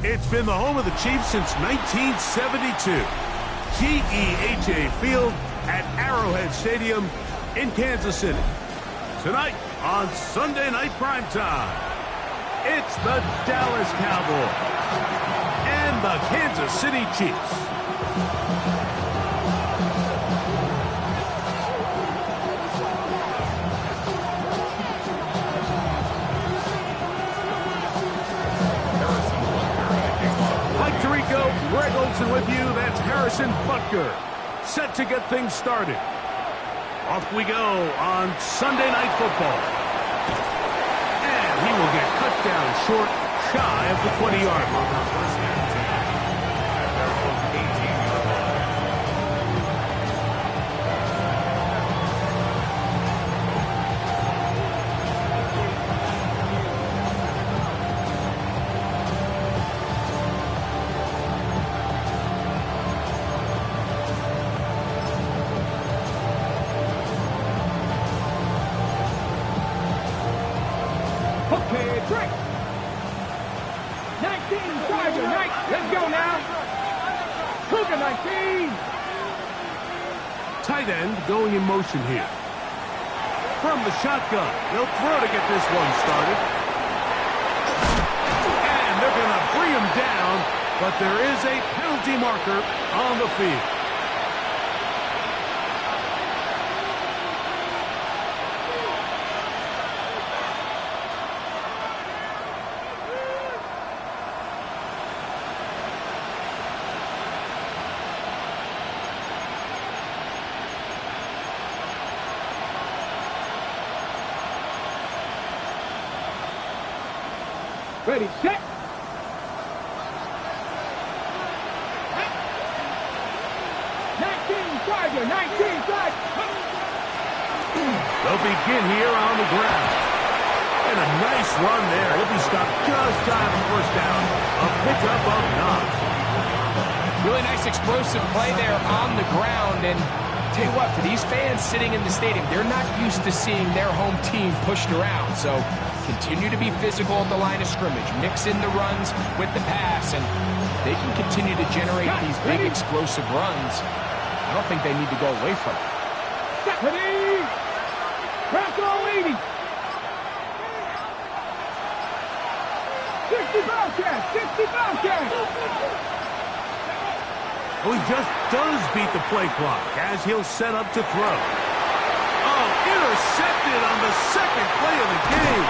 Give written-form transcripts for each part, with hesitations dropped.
It's been the home of the Chiefs since 1972. GEHA Field at Arrowhead Stadium in Kansas City. Tonight on Sunday Night Primetime, it's the Dallas Cowboys and the Kansas City Chiefs. Greg Olsen with you. That's Harrison Butker, set to get things started. Off we go on Sunday Night Football. And he will get cut down short, shy of the 20-yard line. Tight end going in motion here. From the shotgun, they'll throw to get this one started. And they're going to bring him down, but there is a penalty marker on the field. Ready, set. 19, Tiger, 19, Tiger. They'll begin here on the ground. And a nice run there. He'll be stopped just shy of the first down. A pickup of 9. Really nice explosive play there on the ground. And tell you what, for these fans sitting in the stadium, they're not used to seeing their home team pushed around. So continue to be physical at the line of scrimmage. Mix in the runs with the pass, and they can continue to generate these big explosive runs. I don't think they need to go away from it. Ready! Press all 80! 60 Bobcats! 60 Bobcats! Well, he just does beat the play clock as he'll set up to throw. Oh, intercepted on the second play of the game.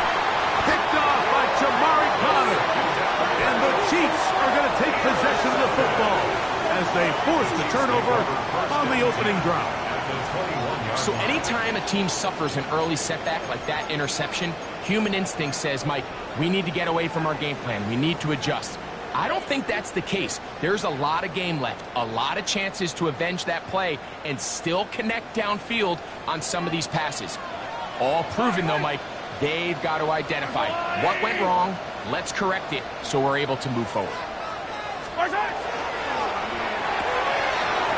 Picked off by Jamari Connor. And the Chiefs are going to take possession of the football as they force the turnover on the opening drive. So anytime a team suffers an early setback like that interception, human instinct says, Mike, we need to get away from our game plan. We need to adjust. I don't think that's the case. There's a lot of game left, a lot of chances to avenge that play and still connect downfield on some of these passes. All proven, though, Mike, they've got to identify what went wrong, let's correct it so we're able to move forward.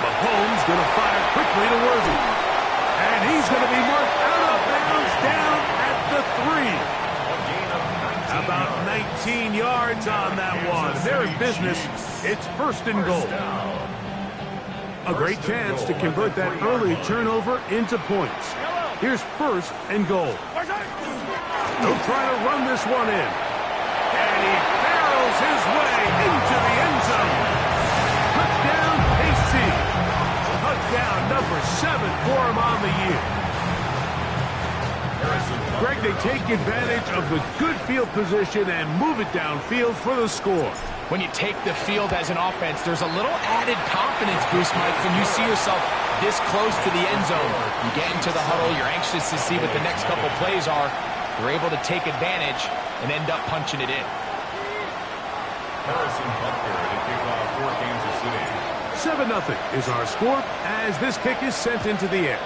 Mahomes going to fire quickly to Worthy. And he's going to be marked out of bounds down at the 3. About 19 yards on that one. They're in business. It's first and goal. A great chance to convert that early turnover into points. Here's first and goal. They'll try to run this one in. And he barrels his way into the end zone. Touchdown, KC. Touchdown number 7 for him on the year. Greg, they take advantage of the good field position and move it downfield for the score. When you take the field as an offense, there's a little added confidence boost, Mike, when you see yourself this close to the end zone. You get into the huddle, you're anxious to see what the next couple plays are. You're able to take advantage and end up punching it in. Harrison Butker to kick off for Kansas City. 7-0 is our score as this kick is sent into the air.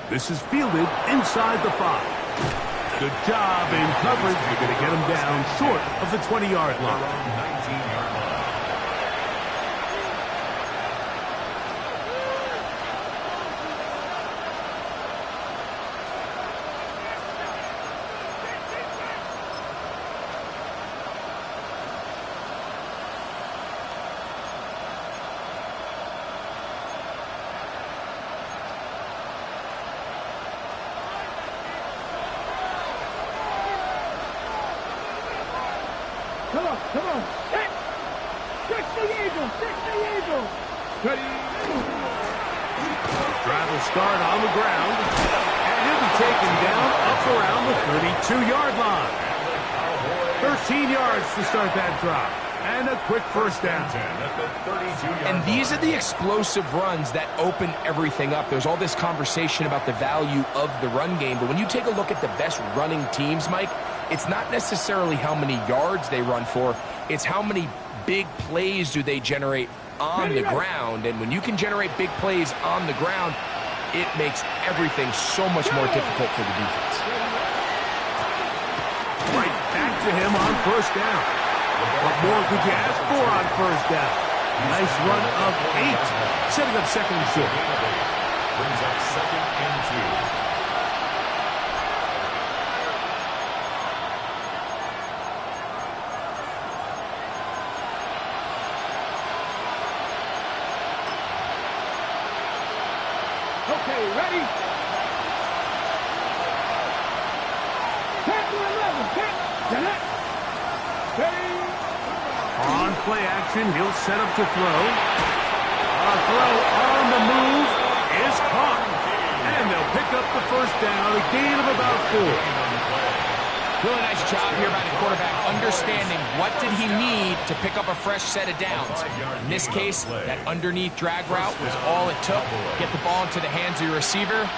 This is fielded inside the 5. Good job in coverage. You're going to get him down short of the 20-yard line. 19-yard line. Come on. Hit. Fix the eagle. Ready. Drive will start on the ground. And he'll be taken down up around the 32-yard line. 13 yards to start that drive. And a quick first down. And these are the explosive runs that open everything up. There's all this conversation about the value of the run game, but when you take a look at the best running teams, Mike, it's not necessarily how many yards they run for, it's how many big plays do they generate on the ground. And when you can generate big plays on the ground, it makes everything so much more difficult for the defense. Right back to him on first down. What more could you ask for on first down? Nice run of 8, setting up second and short. Brings up second and 2. Okay, ready? 10 to 11. 10. Ready. On play action, he'll set up to throw. A throw on the move is caught. And they'll pick up the first down, a gain of about 4. Really nice job here by the quarterback, understanding what did he need to pick up a fresh set of downs. In this case, that underneath drag route was all it took. Get the ball into the hands of your receiver,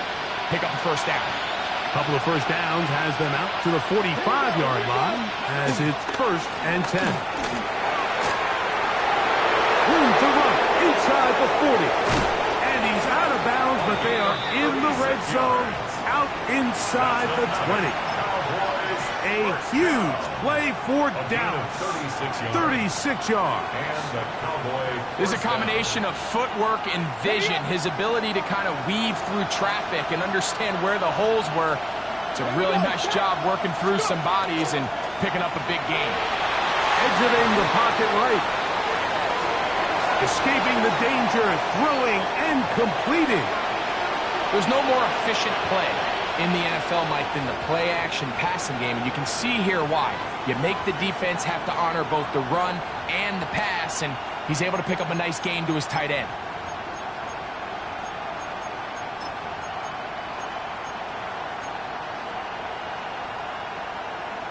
pick up the first down. Couple of first downs has them out to the 45-yard line as it's first and 10. Room to run inside the 40. And he's out of bounds, but they are in the red zone, out inside the 20. A huge play for Dallas. 36 yards. There's a combination of footwork and vision, his ability to kind of weave through traffic and understand where the holes were. It's a really nice job working through some bodies and picking up a big gain. Exiting the pocket right. Escaping the danger, throwing and completing. There's no more efficient play in the NFL, Mike, than the play-action passing game, and you can see here why. You make the defense have to honor both the run and the pass, and he's able to pick up a nice gain to his tight end.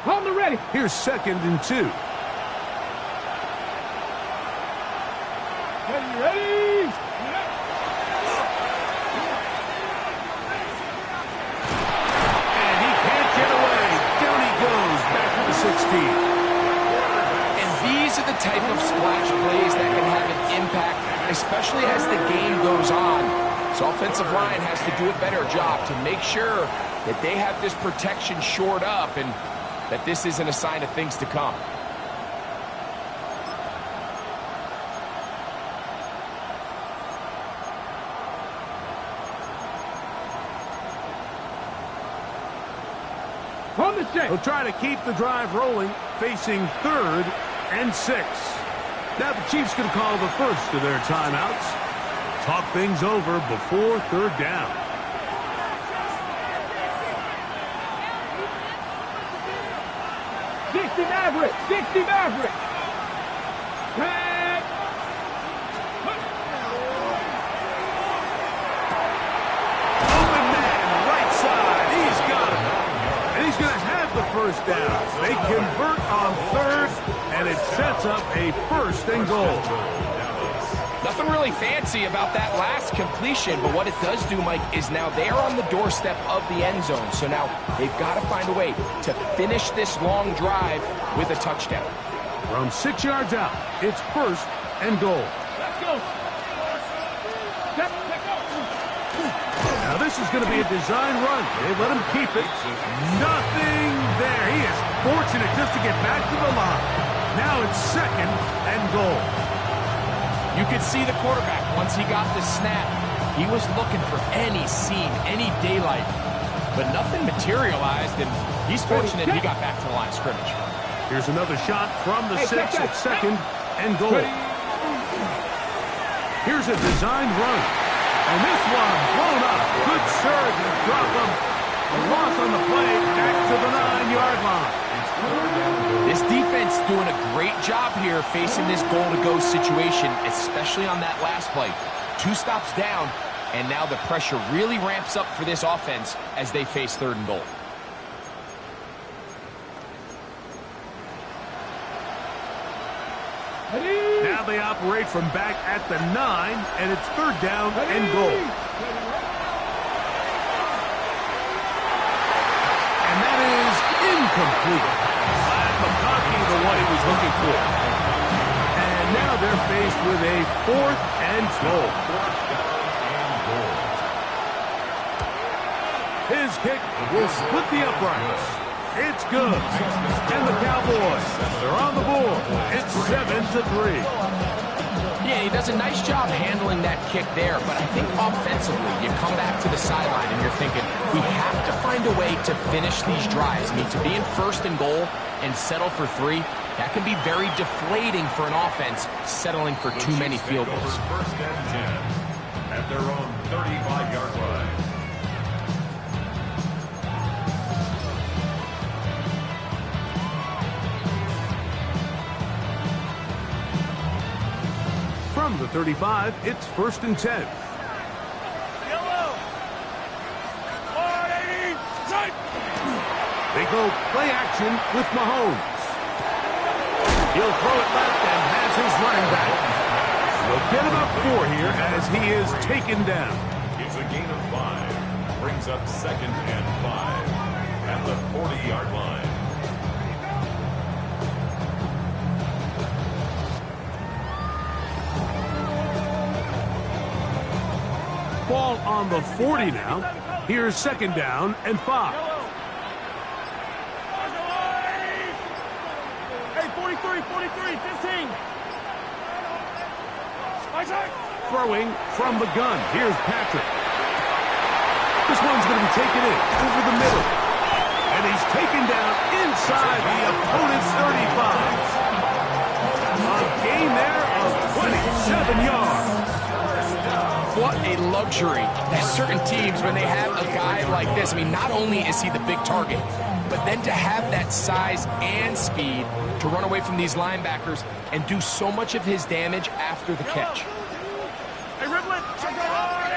On the ready. Here's second and 2. Ready. And these are the type of splash plays that can have an impact, especially as the game goes on. So offensive line has to do a better job to make sure that they have this protection shored up and that this isn't a sign of things to come. On the check. He'll try to keep the drive rolling, facing 3rd and 6. Now the Chiefs going to call the first of their timeouts. Talk things over before 3rd down. Maverick. 60 Maverick. Open man, right side. He's got him. And he's going to have the first down. They convert on 3rd, and it sets up a 1st and goal. Nothing really fancy about that last completion, but what it does do, Mike, is now they're on the doorstep of the end zone. So now they've got to find a way to finish this long drive with a touchdown. From 6 yards out, it's 1st and goal. Let's go. Now this is going to be a design run. They let him keep it. Nothing there. He is fortunate just to get back to the line. Now it's 2nd and goal. You could see the quarterback, once he got the snap, he was looking for any seam, any daylight, but nothing materialized, and he's fortunate he got back to the line of scrimmage. Here's another shot from the 6 at 2nd and goal. Here's a designed run, and this one blown up. Good surge and drop him. A loss on the play back to the 9-yard line. This defense doing a great job here facing this goal-to-go situation, especially on that last play. 2 stops down, and now the pressure really ramps up for this offense as they face 3rd and goal. Now they operate from back at the 9, and it's 3rd down and goal. And that is incomplete. McConkey, the one he was looking for. And now they're faced with a 4th and goal. His kick will split the uprights. It's good. And the Cowboys, they're on the board. It's 7-3. Yeah, he does a nice job handling that kick there, but I think offensively, you come back to the sideline and you're thinking, we have to find a way to finish these drives. I mean, to be in 1st and goal and settle for 3, that can be very deflating for an offense settling for too many field goals. 1st and 10 at their own 35-yard line. From the 35, it's 1st and 10. They go play action with Mahomes. He'll throw it left and has his running back. We'll get about 4 here as he is taken down. It's a gain of 5. Brings up 2nd and 5 at the 40-yard line. Ball on the 40 now. Here's 2nd down and 5. Hey, 43, 15. Throwing from the gun. Here's Patrick. This one's going to be taken in over the middle. And he's taken down inside the opponent's 35. A gain there of 27 yards. What a luxury. There's certain teams, when they have a guy like this, I mean, not only is he the big target, but then to have that size and speed to run away from these linebackers and do so much of his damage after the catch. Hey, Riblet, check it out.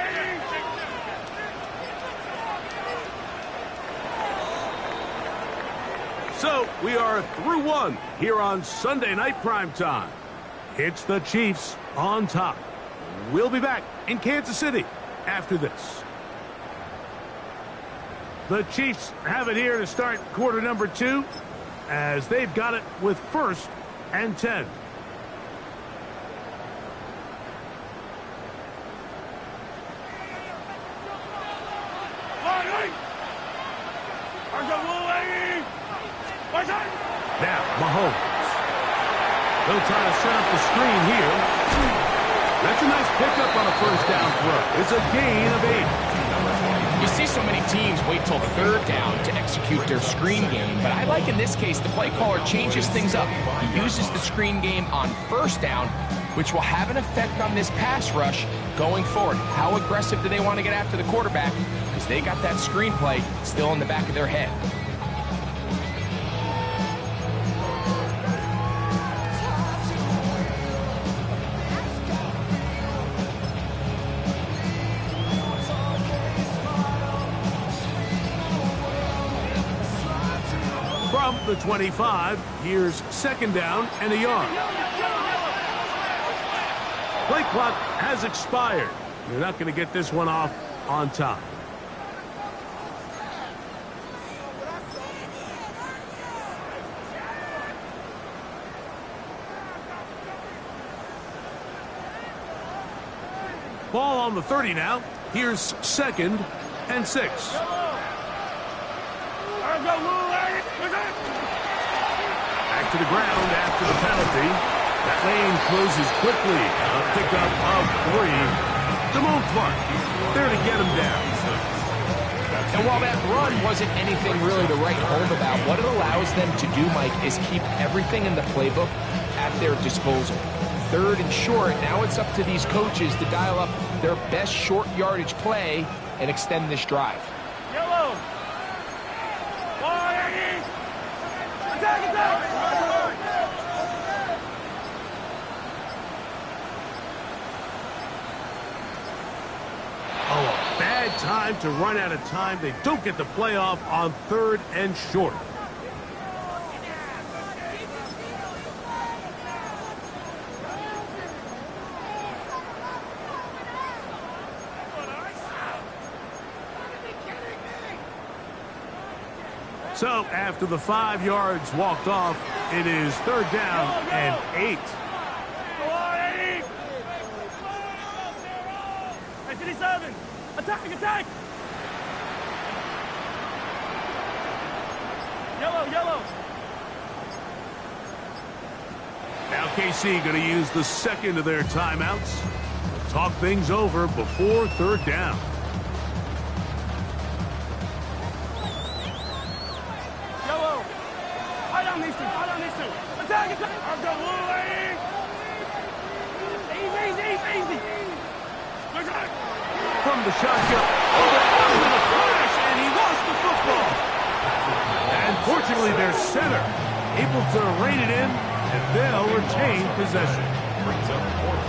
So we are through 1 here on Sunday Night Primetime. It's the Chiefs on top. We'll be back in Kansas City after this. The Chiefs have it here to start quarter number 2 as they've got it with 1st and 10. Now, Mahomes. They'll try to set up the screen here. That's a nice pickup on a 1st down throw. It's a gain of 8. You see so many teams wait till 3rd down to execute their screen game, but I like in this case the play caller changes things up. He uses the screen game on 1st down, which will have an effect on this pass rush going forward. How aggressive do they want to get after the quarterback? Because they got that screen play still in the back of their head. From the 25, here's 2nd down and a yard. Play clock has expired. They're not going to get this one off on time. Ball on the 30 now. Here's 2nd and 6. Back to the ground after the penalty. That lane closes quickly. A pickup of 3. Damone Clark there to get him down. And while that run wasn't anything really to write home about, what it allows them to do, Mike, is keep everything in the playbook at their disposal. 3rd and short, now it's up to these coaches to dial up their best short yardage play and extend this drive. Yellow. to run out of time. They don't get the playoff on 3rd and short. So after the 5 yards walked off, it is 3rd down and 8. Hey, 57. Attack. Yellow. Now KC going to use the second of their timeouts. Talk things over before 3rd down. Yellow. High down these two. Attack. I've got Wooly. Easy. From the shotgun, over the flash, and he lost the football. And fortunately, their center able to rein it in, and they'll retain possession.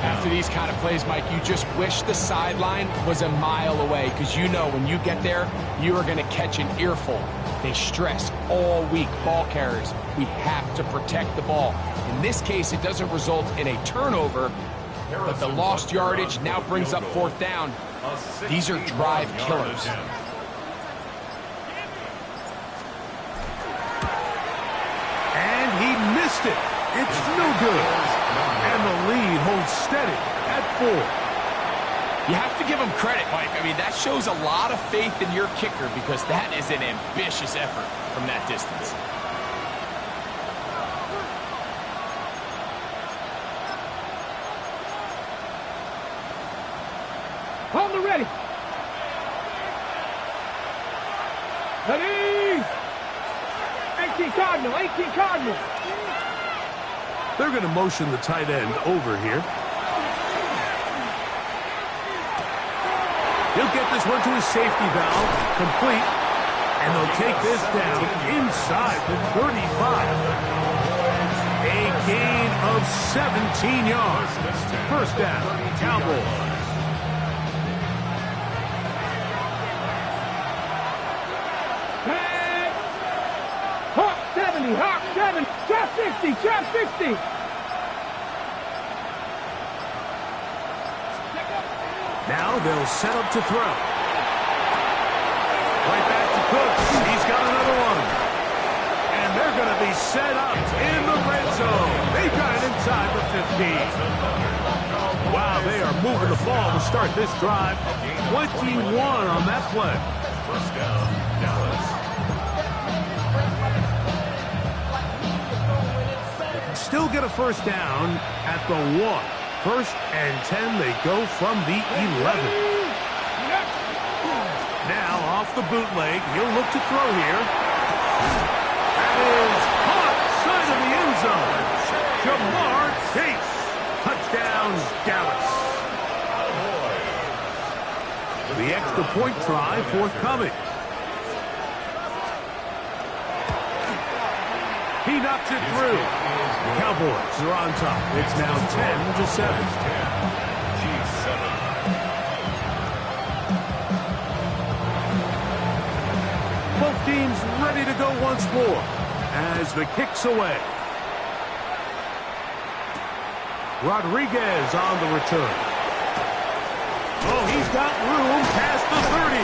After these kind of plays, Mike, you just wish the sideline was a mile away, because you know when you get there, you are going to catch an earful. They stress all week, ball carriers. We have to protect the ball. In this case, it doesn't result in a turnover, but the lost yardage now brings up 4th down. These are drive killers. And he missed it. It's no good. And the lead holds steady at 4. You have to give him credit, Mike. I mean, that shows a lot of faith in your kicker, because that is an ambitious effort from that distance. Hold the ready. Ready. 18 Cardinal. They're going to motion the tight end over here. He'll get this one to his safety valve, complete, and they'll take this down inside the 35. A gain of 17 yards. 1st down, Cowboys. Hawk 7, trap 60. Now they'll set up to throw. Right back to Cooks. He's got another one. And they're going to be set up in the red zone. They've got it inside the 15. Wow, they are moving the ball to start this drive. 21 on that play. 1st down, Dallas. Still get a 1st down at the 1. 1st and 10, they go from the 11. Now off the bootleg, he'll look to throw here. That is caught side of the end zone. Jamar Chase. Touchdown, Dallas. The extra point try forthcoming. He knocks it through. The Cowboys are on top. It's now 10-7. Both teams ready to go once more as the kick's away. Rodriguez on the return. Oh, he's got room past the 30.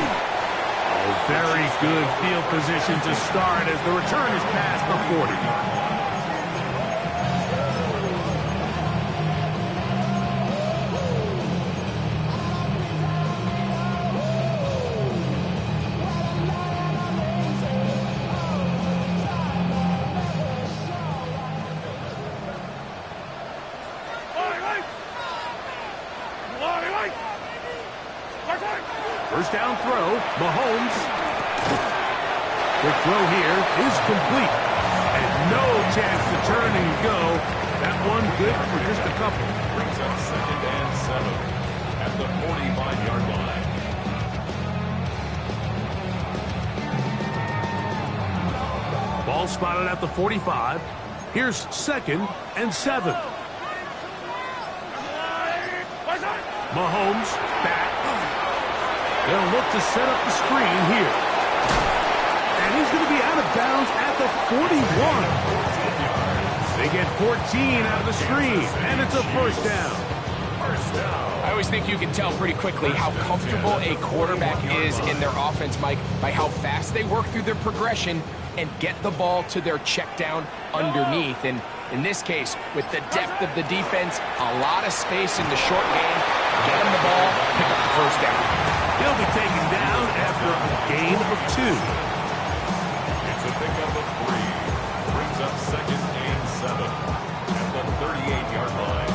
Oh, very good field position to start as the return is past the 40. First down throw, Mahomes. The throw here is complete. And no chance to turn and go. That one good for just a couple. Brings up 2nd and 7 at the 45-yard line. Ball spotted at the 45. Here's 2nd and 7. Mahomes back. They'll look to set up the screen here. And he's going to be out of bounds at the 41. They get 14 out of the screen, and it's a first down. I always think you can tell pretty quickly how comfortable a quarterback is in their offense, Mike, by how fast they work through their progression and get the ball to their check down underneath. And in this case, with the depth of the defense, a lot of space in the short game, get him the ball, pick up the first down. He'll be taken down after a gain of 2. It's a pickup of 3. Brings up second and 7 at the 38-yard line.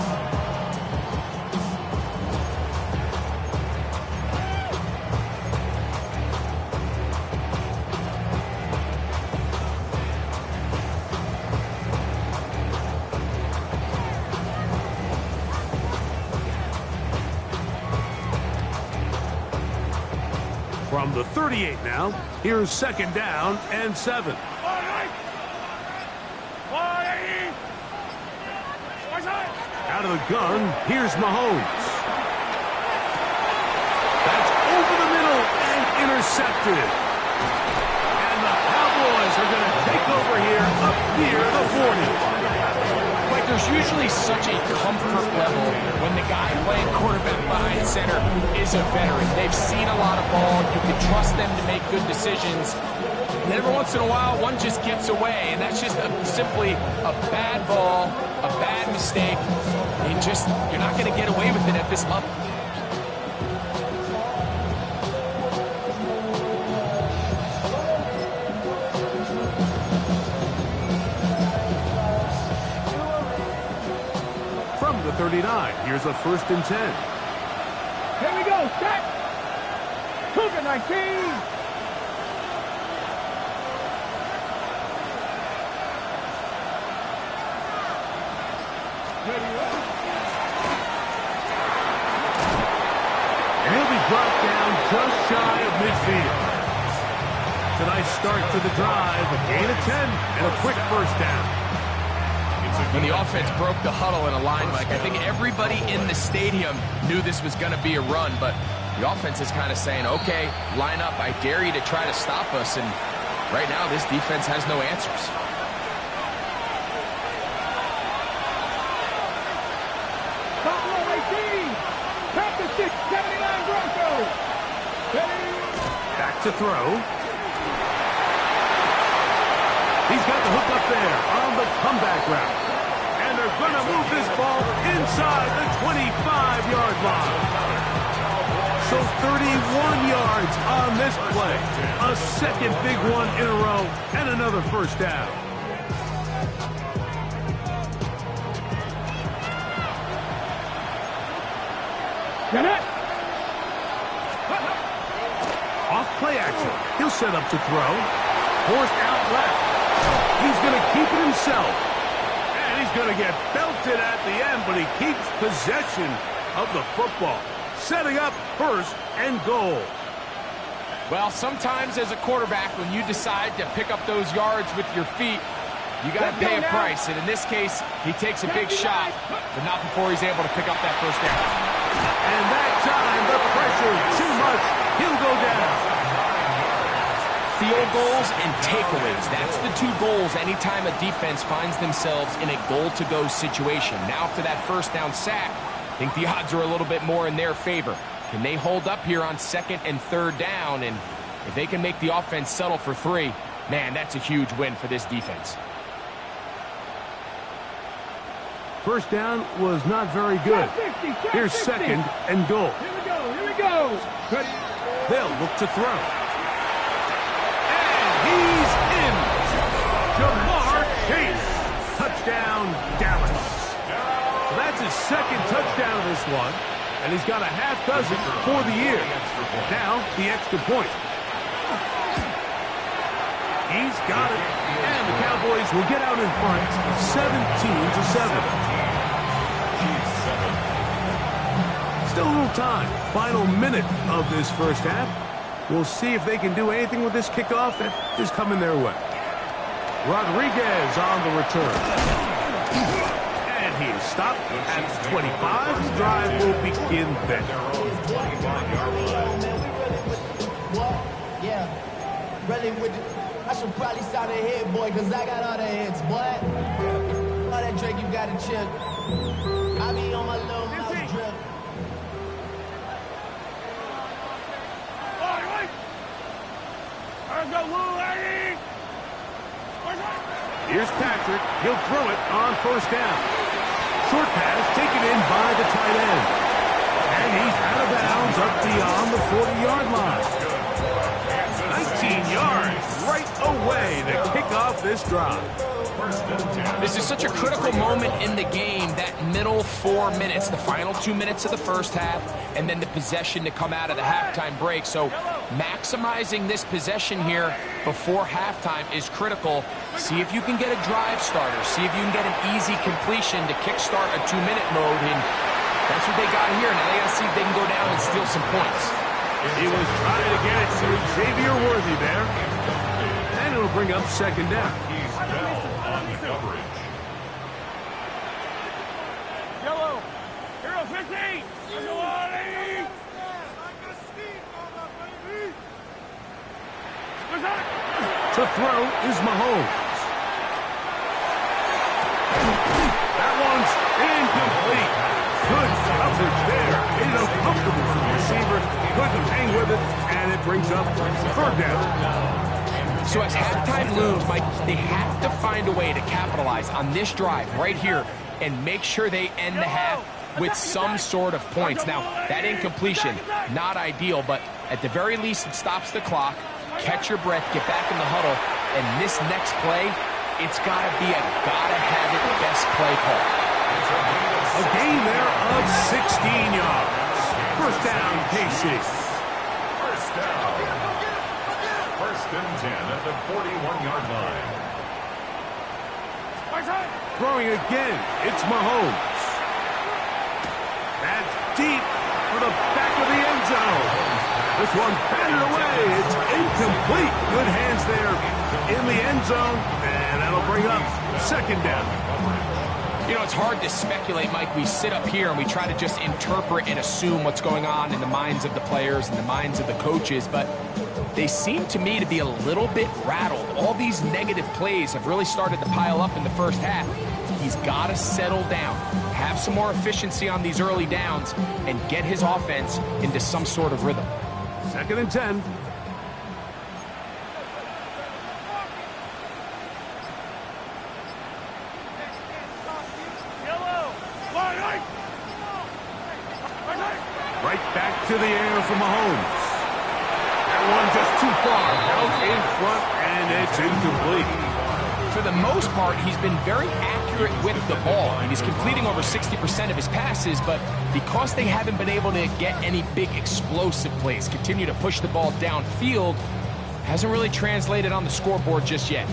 From the 38 now, here's second down and 7. Out of the gun, here's Mahomes. That's over the middle and intercepted. And the Cowboys are going to take over here up near the 40. Like, there's usually such a comfort level when the guy playing quarterback behind center is a veteran. They've seen a lot of ball. You can trust them to make good decisions. And every once in a while, one just gets away, and that's just simply a bad ball, a bad mistake. You're not going to get away with it at this level. From the 39, here's a first and 10. Here we go, set. Cougar 19. And he'll be brought down just shy of midfield. Tonight's start to the drive, a gain of 10 and a quick first down. When the offense broke the huddle in a line, Mike, I think everybody in the stadium knew this was going to be a run, but the offense is kind of saying, okay, line up, I dare you to try to stop us, and right now this defense has no answers. Back to throw. He's got the hook up there on the comeback route. And they're going to move this ball inside the 25-yard line. So 31 yards on this play. A second big one in a row and another first down. Get it. Off play action. He'll set up to throw. Forced out left. He's going to keep it himself. And he's going to get belted at the end, but he keeps possession of the football. Setting up first and goal. Well, sometimes as a quarterback, when you decide to pick up those yards with your feet, you got to pay a price. And in this case, he takes a big shot, but not before he's able to pick up that first down. And that time, the pressure too much. He'll go down. Field goals and takeaways. That's the two goals anytime a defense finds themselves in a goal-to-go situation. Now, after that first down sack, I think the odds are a little bit more in their favor. Can they hold up here on second and third down? And if they can make the offense settle for 3, man, that's a huge win for this defense. First down was not very good. Here's second and goal. Here we go. Here we go. Ready. They'll look to throw. And he's in. Jamar Chase. Touchdown, Dallas. So that's his second touchdown of this one. And he's got a half dozen for the year. Now, the extra point. He's got it. And the Cowboys will get out in front, 17-7. Still a little time. Final minute of this first half. We'll see if they can do anything with this kickoff that is coming their way. Rodriguez on the return. And he is stopped at 25. The drive will begin then. boy. Yeah. Really with the, I should probably sign a hit, boy, because I got all the hits, boy. All that Drake, you got to chill. I be on my little mouse drip. Here's Patrick. He'll throw it on first down. Short pass taken in by the tight end. And he's out of bounds up beyond the 40-yard line. 19 yards right away to kick off this drive. This is such a critical moment in the game, that middle 4 minutes, the final 2 minutes of the first half, and then the possession to come out of the halftime break. So maximizing this possession here before halftime is critical. See if you can get a drive starter. See if you can get an easy completion to kickstart a 2-minute mode, and that's what they got here. Now they got to see if they can go down and steal some points. He was trying to get it to Xavier Worthy there. And it'll bring up second down. Coverage. Yellow. Hero 15. To throw is Mahomes. That one's incomplete. Good coverage there. Made it uncomfortable for the receiver. Couldn't hang with it, and it brings up third down. So as halftime looms, Mike, they have to find a way to capitalize on this drive right here and make sure they end the half with some sort of points. Now, that incompletion, not ideal, but at the very least, it stops the clock. Catch your breath, get back in the huddle, and this next play, it's got to be a gotta-have-it best play call. A gain there of 16 yards. First down, KC. First down. First and 10 at the 41-yard line. Throwing again, it's Mahomes. That's deep for the back of the end zone. This one batted away. It's incomplete. Good hands there in the end zone, and that'll bring up second down. You know, it's hard to speculate, Mike. We sit up here and we try to just interpret and assume what's going on in the minds of the players and the minds of the coaches, but they seem to me to be a little bit rattled. All these negative plays have really started to pile up in the first half. He's got to settle down, have some more efficiency on these early downs, and get his offense into some sort of rhythm. Second and 10. Right back to the air for Mahomes. That one just too far. Out in front, and it's incomplete. For the most part, he's been very accurate with the ball. I mean, he's completing over 60% of his passes, but because they haven't been able to get any big explosive plays, continue to push the ball downfield, hasn't really translated on the scoreboard just yet.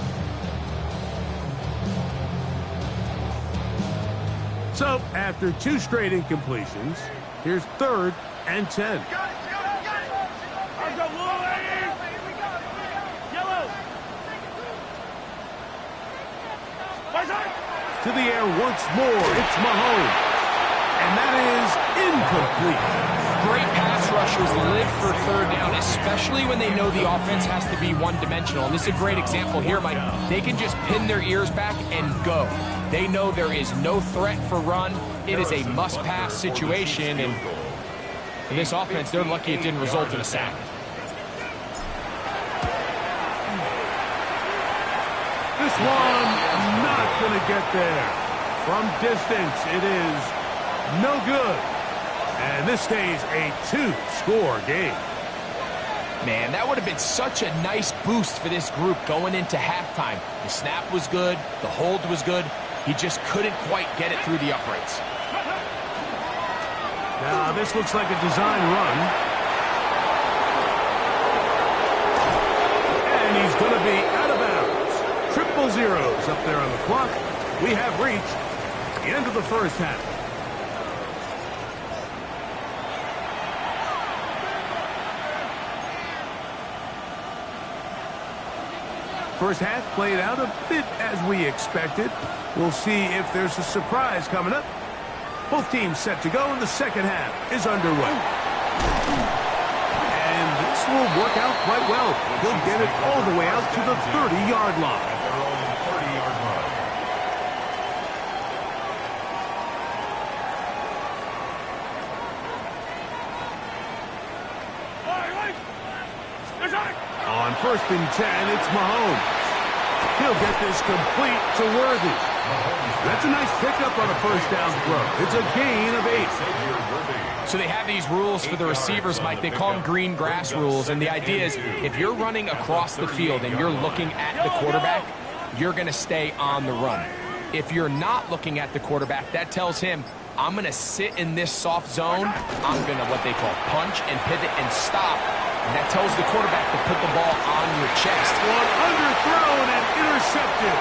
So, after two straight incompletions, here's third and 10. To the air once more, it's Mahomes. And that is incomplete. Great pass rushers live for third down, especially when they know the offense has to be one-dimensional. And this is a great example here, Mike. They can just pin their ears back and go. They know there is no threat for run. It is a must-pass situation, and for this offense, they're lucky it didn't result in a sack. This one not going to get there. From distance, it is no good. And this stays a two-score game. Man, that would have been such a nice boost for this group going into halftime. The snap was good. The hold was good. He just couldn't quite get it through the uprights. Now, this looks like a design run. And he's going to be out of bounds. Triple zeros up there on the clock. We have reached the end of the first half. First half played out a bit as we expected. We'll see if there's a surprise coming up. Both teams set to go, and the second half is underway. And this This will work out quite well. He'll get it all the way out to the 30-yard line. At their own 30-yard line. On 1st and 10, it's Mahomes. He'll get this complete to Worthy. That's a nice pickup on a first down throw. It's a gain of 8. So they have these rules for the receivers, Mike. They call them green grass rules, and the idea is if you're running across the field and you're looking at the quarterback, you're going to stay on the run. If you're not looking at the quarterback, that tells him, I'm going to sit in this soft zone. I'm going to what they call punch and pivot and stop. And that tells the quarterback to put the ball on your chest. One underthrown and intercepted.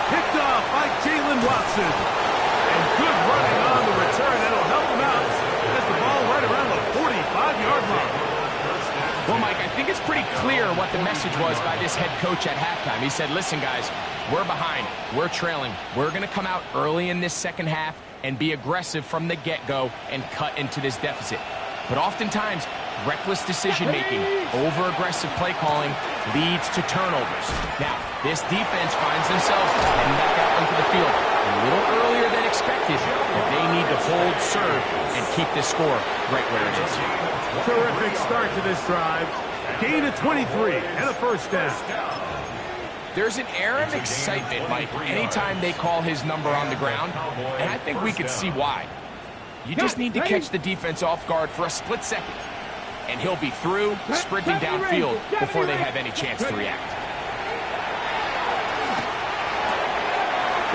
Picked off by Jalen Watson. And good running on the return. That'll help him out. Has the ball right around the 45-yard line. Well, Mike, I think it's pretty clear what the message was by this head coach at halftime. He said, listen, guys, we're behind. We're trailing. We're going to come out early in this second half and be aggressive from the get-go and cut into this deficit. But oftentimes, reckless decision-making, over-aggressive play calling leads to turnovers. Now, this defense finds themselves heading back out into the field a little earlier than expected, but they need to hold serve and keep this score right where it is. Terrific start to this drive. Gain of 23 and a first down. There's an air of excitement, Mike, anytime they call his number on the ground, and I think we could see why. You just need to catch the defense off guard for a split second, and he'll be through, sprinting downfield before they have any chance to react.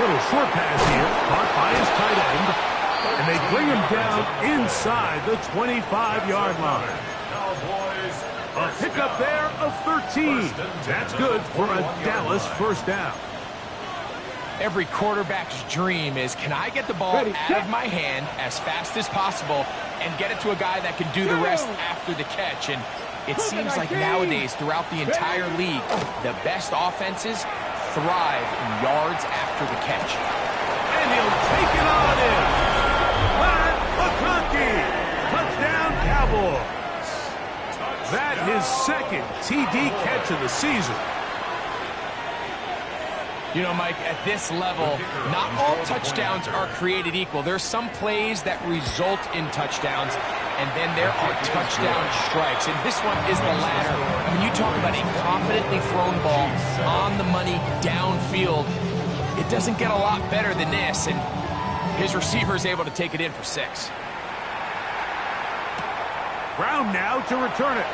Little short pass here, caught by his tight end, and they bring him down inside the 25-yard line. A pickup there of 13. That's good for a Dallas first down. Every quarterback's dream is, can I get the ball out of my hand as fast as possible and get it to a guy that can do the rest after the catch? And it seems like nowadays, throughout the entire league, the best offenses thrive in yards after the catch. And he'll take it on in. Pat McConkey. Touchdown, Cowboys. That his second TD catch of the season. You know, Mike, at this level, not all touchdowns are created equal. There's some plays that result in touchdowns, and then there are touchdown strikes. And this one is the latter. I mean, you talk about a confidently thrown ball on the money downfield. It doesn't get a lot better than this, and his receiver is able to take it in for 6. Brown now to return it.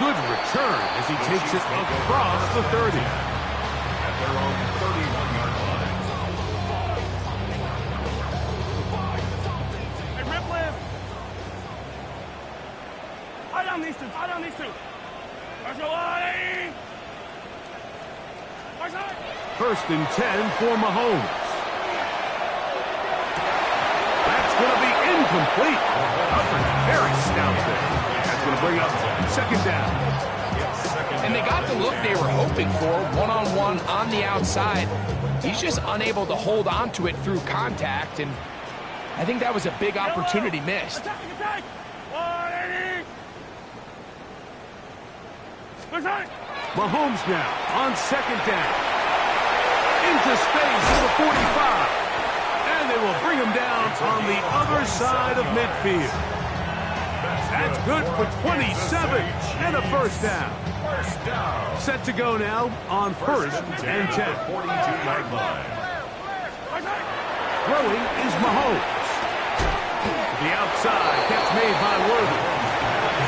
Good return as he takes it across the 30. At their own 31-yard line. Hey, rip lift. Eye down these two. Eye down these two. Let's go, Eye. First and 10 for Mahomes. That's going to be incomplete. Coverage very stout there. That's going to bring up second down. And they got the look they were hoping for, one-on-one on the outside. He's just unable to hold on to it through contact, and I think that was a big opportunity missed. Attack. Mahomes now on second down. Into space to the 45. And they will bring him down on the other side of midfield. That's good for 27 and a first down. Set to go now on first and 10. 42-yard line. Throwing is Mahomes. To the outside, catch made by Worthy.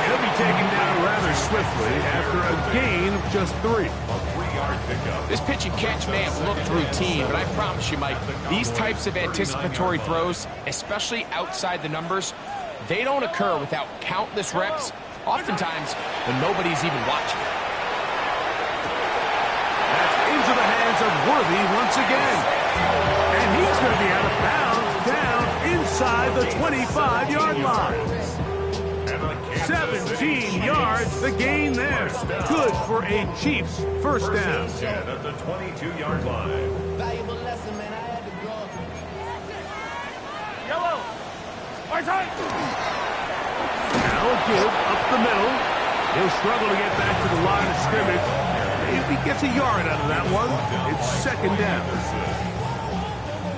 He'll be taken down rather swiftly after a gain of just 3. A 3-yard pickup. This pitch and catch may have looked routine, but I promise you, Mike, these types of anticipatory throws, especially outside the numbers, they don't occur without countless reps, oftentimes when nobody's even watching. That's into the hands of Worthy once again. And he's going to be out of bounds down inside the 25-yard line. 17 yards, the gain there. Good for a Chiefs first down. 10 at the 22-yard line. Valuable lesson, man. I had to go. Yellow. Right side. Now a give up the middle. He'll struggle to get back to the line of scrimmage. If he gets a yard out of that one, it's second down.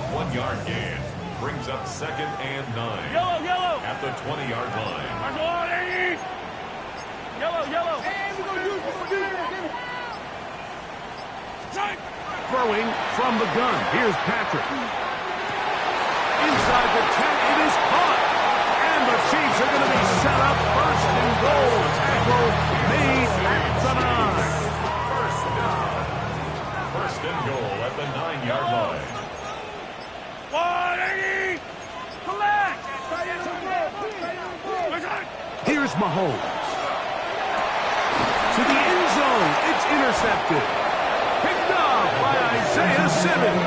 1 yard gain brings up second and 9. Yellow, yellow. At the 20-yard line. Yellow, yellow. Hey, we're going to use it. Throwing from the gun. Here's Patrick. Inside the 10, it is caught. And the Chiefs are going to be set up first and goal. Tackle made at the 9. First and goal at the 9-yard line. 180. Collect. Here's Mahomes. To the end zone. It's intercepted. Picked up by Isaiah Simmons.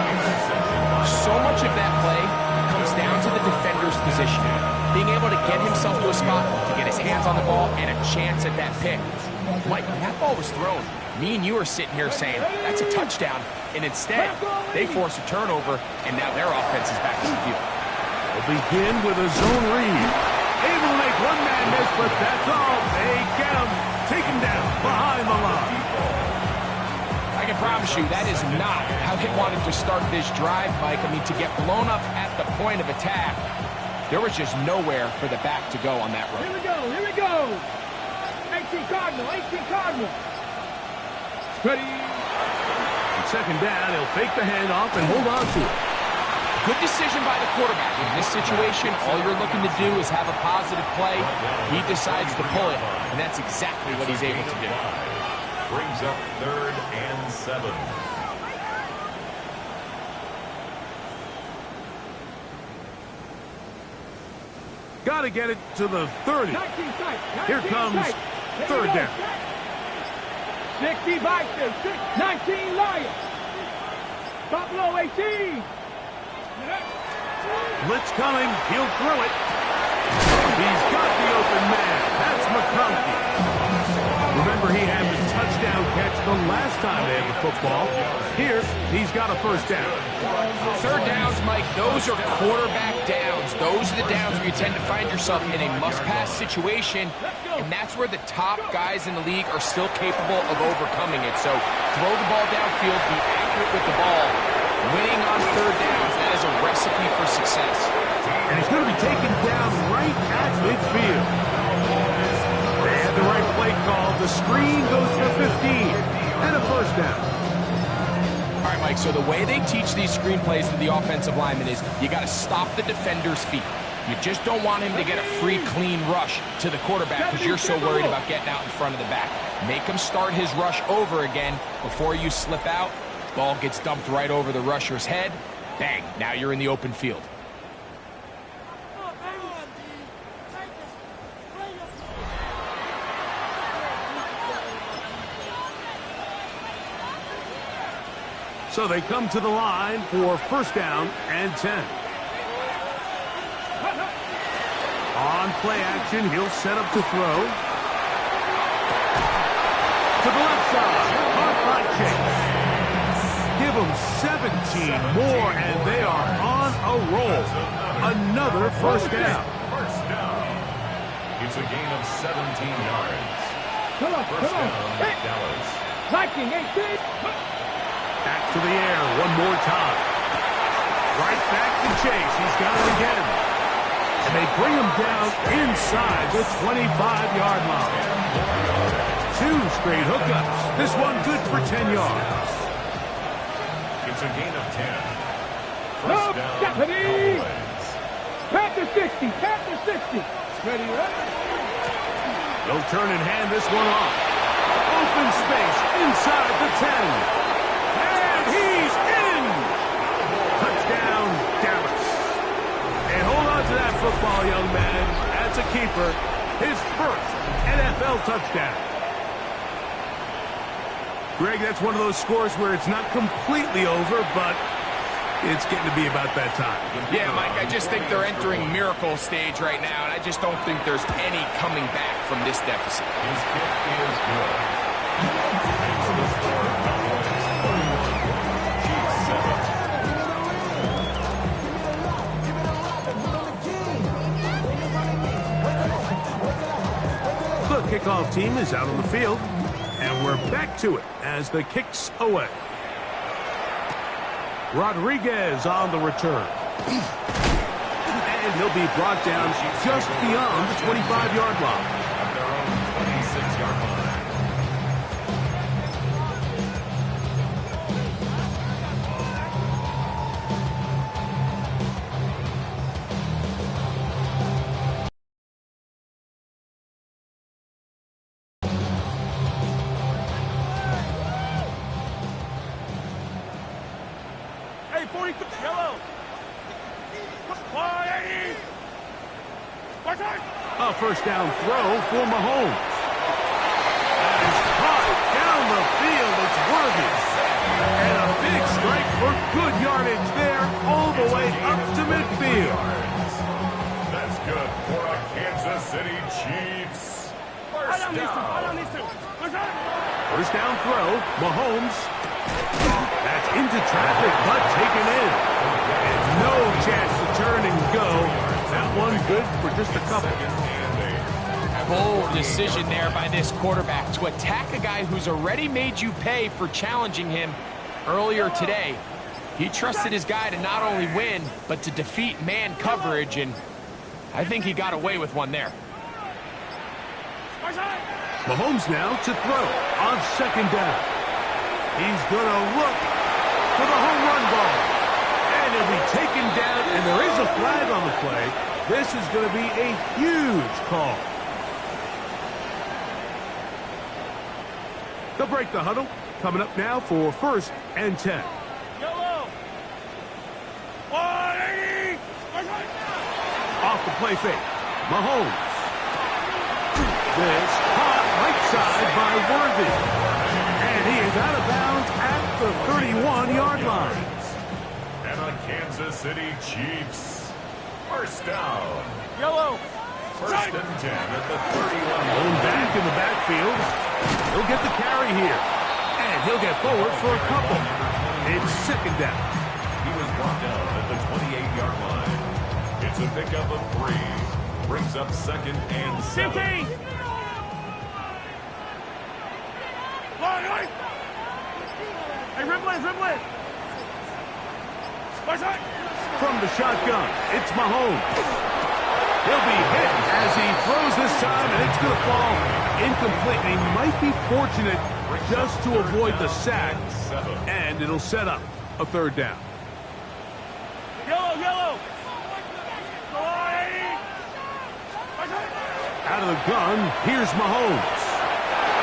So much of that play comes down to the defender's positioning. Being able to get himself to a spot, to get his hands on the ball, and a chance at that pick. Mike, when that ball was thrown, me and you are sitting here saying, that's a touchdown. And instead, they force a turnover, and now their offense is back in the field. They'll begin with a zone read. Able to make one man miss, but that's all. They get him. Take him down behind the line. I can promise you that is not how they wanted to start this drive, Mike. I mean, to get blown up at the point of attack, there was just nowhere for the back to go on that road. Here we go. 18 Cardinal. Ready. On second down, he'll fake the handoff and hold on to it. Good decision by the quarterback. In this situation, all you're looking to do is have a positive play. He decides to pull it, and that's exactly what he's able to do. Brings up third and 7. Got to get it to the 30. Here comes third down. 60 Vikings, 19 Lions. Top low 18. Blitz coming. He'll throw it. He's got the open man. That's McConkey. Remember, he had the touchdown catch the last time they had the football. Here, he's got a first down. Third downs, Mike, those are quarterback downs. Those are the downs where you tend to find yourself in a must-pass situation, and that's where the top guys in the league are still capable of overcoming it. So throw the ball downfield, be accurate with the ball. Winning on third downs, that is a recipe for success. And he's going to be taken down right at midfield. They had the right play call. The screen goes for 15 and a first down. All right, Mike, so the way they teach these screenplays to the offensive lineman is you got to stop the defender's feet. You just don't want him to get a free, clean rush to the quarterback because you're so worried about getting out in front of the back. Make him start his rush over again before you slip out. Ball gets dumped right over the rusher's head. Bang, now you're in the open field. So they come to the line for first down and 10. On play action, he'll set up to throw. To the left side, caught by Chase. Give them 17 more, and they are on a roll. Another first down. It's a gain of 17 yards. First down, Dallas. Viking 18. Back to the air one more time. Right back to Chase. He's got it again. And they bring him down inside the 25-yard line. 2 straight hookups. This one good for 10 yards. It's a gain of 10. First down, Cowboys. Panther 60. Panther 60. Ready, ready. They'll turn and hand this one off. Open space inside the 10. And he's in! Touchdown, Dallas. And hold on to that football, young man. That's a keeper. His first NFL touchdown. Greg, that's one of those scores where it's not completely over, but it's getting to be about that time. Yeah, Mike, I just think they're entering miracle stage right now, and I just don't think there's any coming back from this deficit. His kick is good. Makes the score Cowboys 40, Chiefs 7. kickoff team is out on the field. And we're back to it as the kick's away. Rodriguez on the return. And he'll be brought down just beyond the 25-yard line. At their own 26-yard line. Hey, 40, yellow. A first down throw for Mahomes. That is caught down the field. It's Worthy. And a big strike for good yardage there all the way up to midfield. That's good for a Kansas City Chiefs. First down. First down throw, Mahomes. That's into traffic, but taken in. And no chance to turn and go. That one good for just a couple. Bold decision there by this quarterback to attack a guy who's already made you pay for challenging him earlier today. He trusted his guy to not only win, but to defeat man coverage, and I think he got away with one there. Mahomes now to throw on second down. He's going to look for the home run ball. And he'll be taken down, and there is a flag on the play. This is going to be a huge call. They'll break the huddle. Coming up now for 1st and 10. Yellow. 180. Off the play fake. Mahomes. This caught right side by Worthy. And he is out of bounds at the 31-yard line. And a Kansas City Chiefs. First down. Yellow. First and 10 at the 31. Going back in the backfield. He'll get the carry here. And he'll get forward for a couple. It's second down. He was brought down at the 28-yard line. It's a pickup of 3. Brings up 2nd and 7. 15. Hey, Ripley. From the shotgun, it's Mahomes. He'll be hit as he throws this time, and it's going to fall incomplete. And he might be fortunate just to avoid the sack, and it'll set up a 3rd down. Yellow. Out of the gun, here's Mahomes.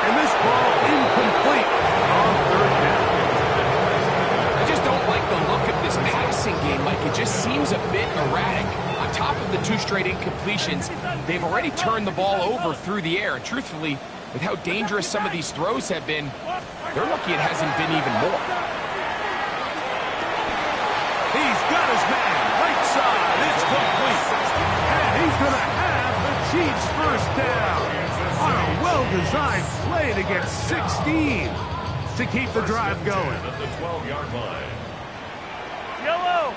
And this ball incomplete on 3rd down. I just don't like the look of this passing game, Mike. It just seems a bit erratic. On top of the 2 straight incompletions, they've already turned the ball over through the air. And truthfully, with how dangerous some of these throws have been, they're lucky it hasn't been even more. He's got his man right side. It's complete. And he's going to have the Chiefs' first down on a well-designed play to get 16 to keep the drive going. At the 12-yard line. Yellow.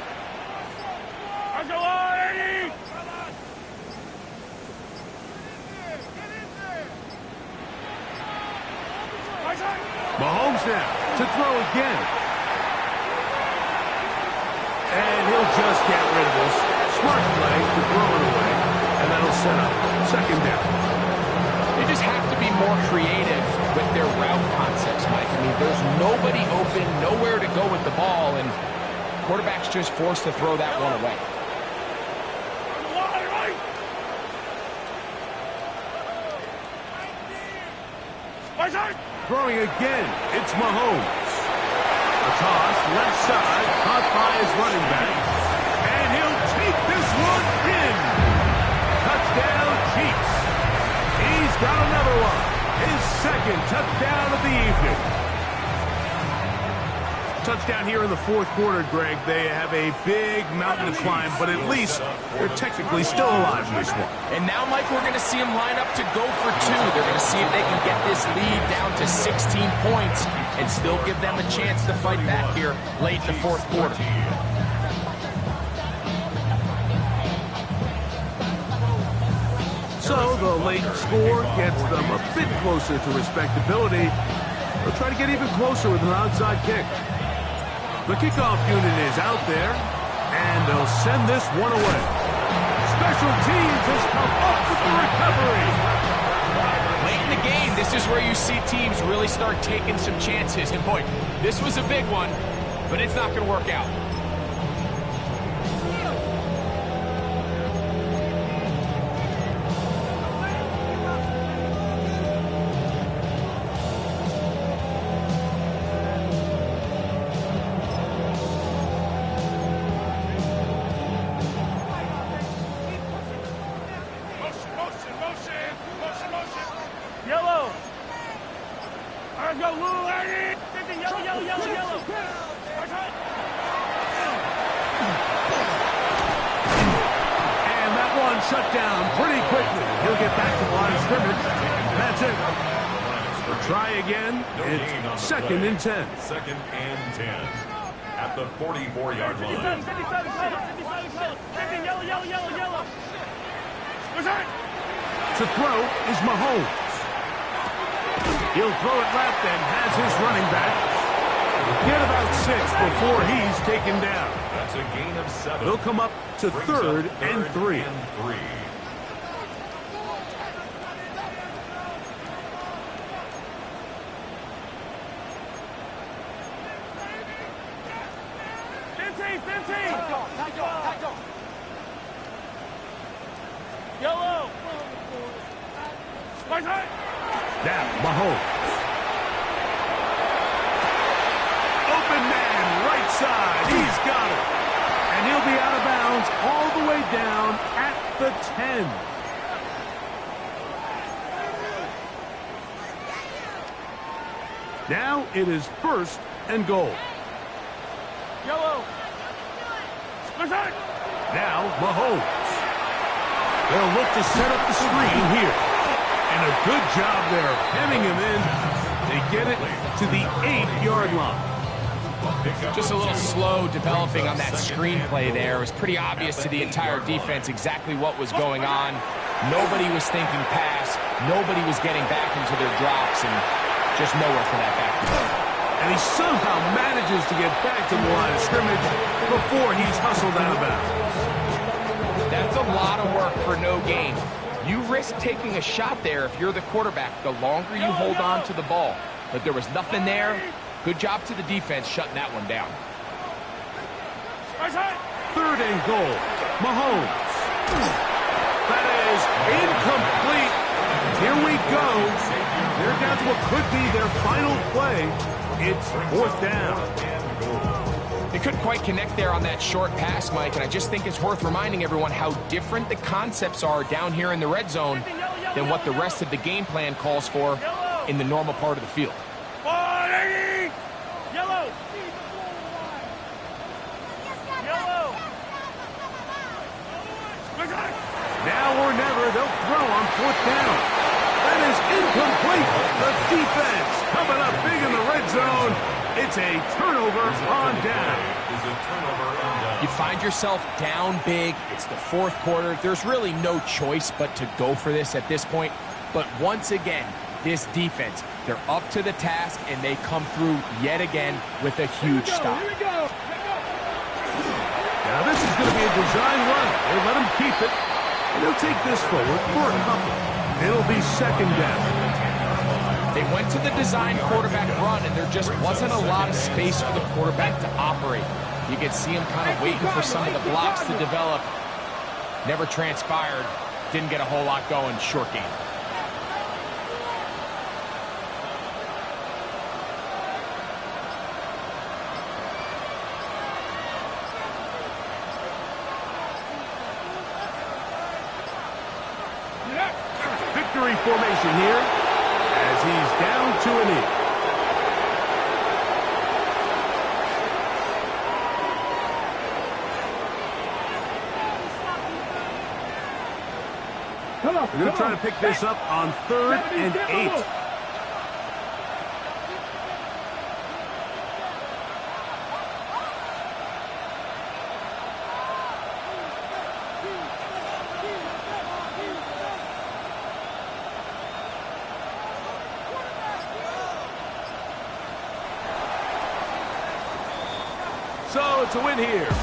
Mahomes now to throw again. And he'll just get rid of this. Smart play to throw it away. And that'll set up 2nd down. They just have to be more creative with their route concepts, Mike. I mean, there's nobody open, nowhere to go with the ball, and quarterback's just forced to throw that one away. Throwing again, it's Mahomes. A toss, left side, caught by his running back. And he'll take this one in. Touchdown, Chiefs. He's got another one. His 2nd touchdown of the evening. Touchdown here in the 4th quarter, Greg. They have a big mountain to climb, but at least they're technically still alive in this one. And now, Mike, we're going to see them line up to go for 2. They're going to see if they can get this lead down to 16 points and still give them a chance to fight back here late in the 4th quarter. So the late score gets them a bit closer to respectability. They'll try to get even closer with an onside kick. The kickoff unit is out there, and they'll send this one away. Special teams has come up with the recovery. Late in the game, this is where you see teams really start taking some chances. And boy, this was a big one, but it's not going to work out. Yellow. Let's go, Lou, lady. 50, yellow, yellow, yellow, yellow. And that one shut down pretty quickly. He'll get back to the line of scrimmage. That's it. We'll try again. It's 2nd and 10. 2nd and 10. At the 44-yard line. 57 color, 57 color. 50, yellow, yellow, yellow, yellow. Return. To throw is Mahomes. He'll throw it left and has his running back get about 6 before he's taken down. That's a gain of 7. He'll come up to Brings 3rd up and 3. Yellow. Now, Mahomes. Open man, right side. He's got it. And he'll be out of bounds all the way down at the 10. Now it is 1st and goal. Yellow. Return. Now, Mahomes. They'll look to set up the screen here. And a good job there, hemming him in. They get it to the 8-yard line. Just a little slow developing on that screenplay there. It was pretty obvious to the entire defense exactly what was going on. Nobody was thinking pass. Nobody was getting back into their drops, and just nowhere for that back. And he somehow manages to get back to the line of scrimmage before he's hustled out of bounds. That's a lot of work for no gain. You risk taking a shot there if you're the quarterback the longer you hold on to the ball. But there was nothing there. Good job to the defense shutting that one down. 3rd and goal. Mahomes. That is incomplete. Here we go. They're down to what could be their final play. It's 4th down. They couldn't quite connect there on that short pass, Mike, and I just think it's worth reminding everyone how different the concepts are down here in the red zone than what the rest of the game plan calls for in the normal part of the field. Yellow. Yellow. Now or never, they'll throw on 4th down. That is incomplete. The defense coming up big in the red zone. It's a turnover on down. You find yourself down big. It's the 4th quarter. There's really no choice but to go for this at this point. But once again, this defense, they're up to the task, and they come through yet again with a huge stop. Now this is going to be a design run. They let him keep it, and he'll take this forward for a couple. It'll be 2nd down. They went to the design quarterback run, and there just wasn't a lot of space for the quarterback to operate. You could see him kind of waiting for some of the blocks to develop. Never transpired. Didn't get a whole lot going. Short game. Victory formation here as he's down to a knee. They're going to try to pick this up on 3rd and 8. So it's a win here.